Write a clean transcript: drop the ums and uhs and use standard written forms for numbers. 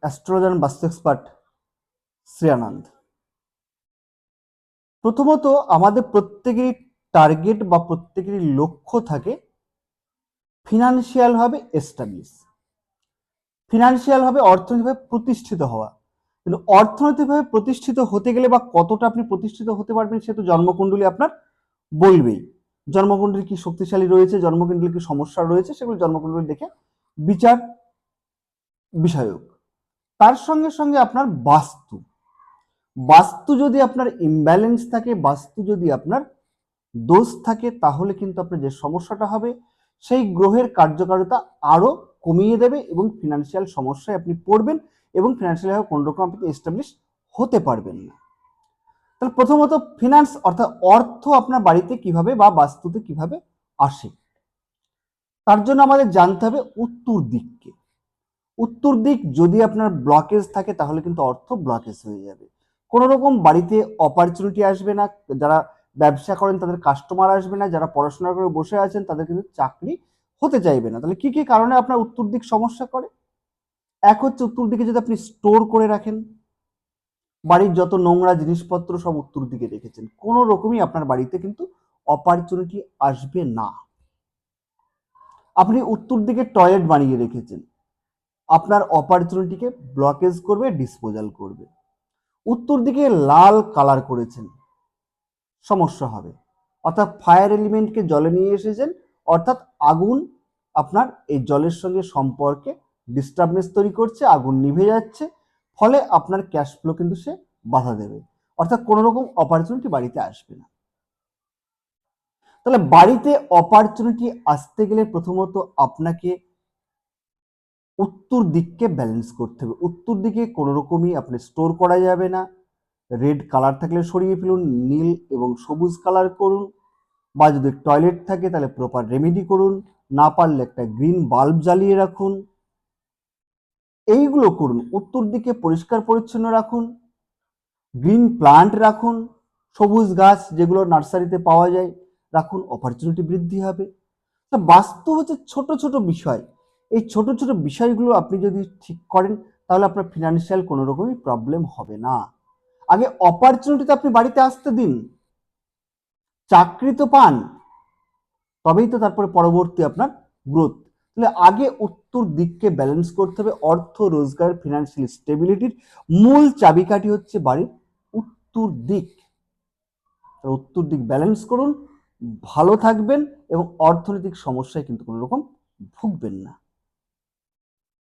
Astrologer বাস্তু expert শ্রেয়ানন্দ। প্রথমত আমাদের প্রত্যেকেরই টার্গেট বা প্রত্যেকেরই লক্ষ্য থাকে ফিনান্সিয়াল ভাবে এস্টাবলিশ, ফিনান্সিয়াল ভাবে অর্থনৈতিকভাবে প্রতিষ্ঠিত হওয়া। কিন্তু অর্থনৈতিকভাবে প্রতিষ্ঠিত হতে গেলে বা কতটা আপনি প্রতিষ্ঠিত হতে পারবেন সে তো জন্মকুণ্ডলী আপনার বলবেই। জন্মকুণ্ডলী কি শক্তিশালী রয়েছে, জন্মকুণ্ডলী কি সমস্যা রয়েছে, সেগুলো জন্মকুণ্ডলী দেখে বিচার বিষয়ক। তার সঙ্গে সঙ্গে আপনার বাস্তু, বাস্তু যদি আপনার ইমব্যালেন্স থাকে, বাস্তু যদি আপনার দোষ থাকে, তাহলে কিন্তু আপনার যে সমস্যাটা হবে সেই গ্রহের কার্যকারিতা আরো কমিয়ে দেবে এবং ফিনান্সিয়াল সমস্যায় আপনি পড়বেন এবং ফিনান্সিয়াল কোনো রকম আপনি এস্টাবলিশ হতে পারবেন না। তাহলে প্রথমত ফিনান্স অর্থাৎ অর্থ আপনার বাড়িতে কিভাবে বা বাস্তুতে কিভাবে আসে, তার জন্য আমাদের জানতে হবে উত্তর দিককে। উত্তর দিক যদি আপনার ব্লকেজ থাকে তাহলে কিন্তু অর্থ ব্লকেজ হয়ে যাবে, কোনো রকম বাড়িতে অপরচুনিটি আসবে না, যারা ব্যবসা করেন তাদের কাস্টমার আসবে না, যারা পড়াশোনা করে বসে আছেন তাদের কিন্তু চাকরি হতে চাইবে না। তাহলে কি কি কারণে আপনার উত্তর দিক সমস্যা করে? এক হচ্ছে উত্তর দিকে যদি আপনি স্টোর করে রাখেন, বাড়ির যত নোংরা জিনিসপত্র সব উত্তর দিকে রেখেছেন, কোনো রকমই আপনার বাড়িতে কিন্তু অপরচুনিটি আসবে না। আপনি উত্তর দিকে টয়লেট বানিয়ে রেখেছেন, আপনার অপরচুনিটিকে ব্লকেজ করবে, ডিসপোজাল করবে। উত্তর দিকে লাল কালার করেছেন, সমস্যা হবে। অর্থাৎ ফায়ার এলিমেন্টকে জলে নিয়ে এসেছেন, অর্থাৎ আগুন আপনার এই জলের সঙ্গে সম্পর্কে ডিস্টারবেন্স তৈরি করছে, আগুন নিভে যাচ্ছে, ফলে আপনার ক্যাশ ফ্লো কিন্তু সে বাধা দেবে, অর্থাৎ কোনো রকম অপরচুনিটি বাড়িতে আসবে না। তাহলে বাড়িতে অপরচুনিটি আসতে গেলে প্রথমত আপনাকে উত্তর দিককে ব্যালেন্স করতে হবে। উত্তর দিকে কোনো রকমই আপনি স্টোর করা যাবে না। রেড কালার থাকলে সরিয়ে ফেলুন, নীল এবং সবুজ কালার করুন, বা যদি টয়লেট থাকে তাহলে প্রপার রেমেডি করুন, না পারলে একটা গ্রিন বাল্ব জ্বালিয়ে রাখুন, এইগুলো করুন। উত্তর দিকে পরিষ্কার পরিচ্ছন্ন রাখুন, গ্রিন প্লান্ট রাখুন, সবুজ গাছ যেগুলো নার্সারিতে পাওয়া যায় রাখুন, অপরচুনিটি বৃদ্ধি হবে। তা বাস্তু হচ্ছে ছোট ছোট বিষয়, এই ছোট ছোট বিষয়গুলো আপনি যদি ঠিক করেন তাহলে আপনার ফিনান্সিয়াল কোনো রকমই প্রবলেম হবে না। আগে অপরচুনিটিতে আপনি বাড়িতে আসতে দিন, চাকরি তো পান, তবেই তো তারপরে পরবর্তী আপনার গ্রোথ। তাহলে আগে উত্তর দিককে ব্যালেন্স করতে হবে। অর্থ রোজগার ফিনান্সিয়াল স্টেবিলিটির মূল চাবিকাঠি হচ্ছে বাড়ির উত্তর দিক। উত্তর দিক ব্যালেন্স করুন, ভালো থাকবেন এবং অর্থনৈতিক সমস্যায় কিন্তু কোনো রকম ভুগবেন না।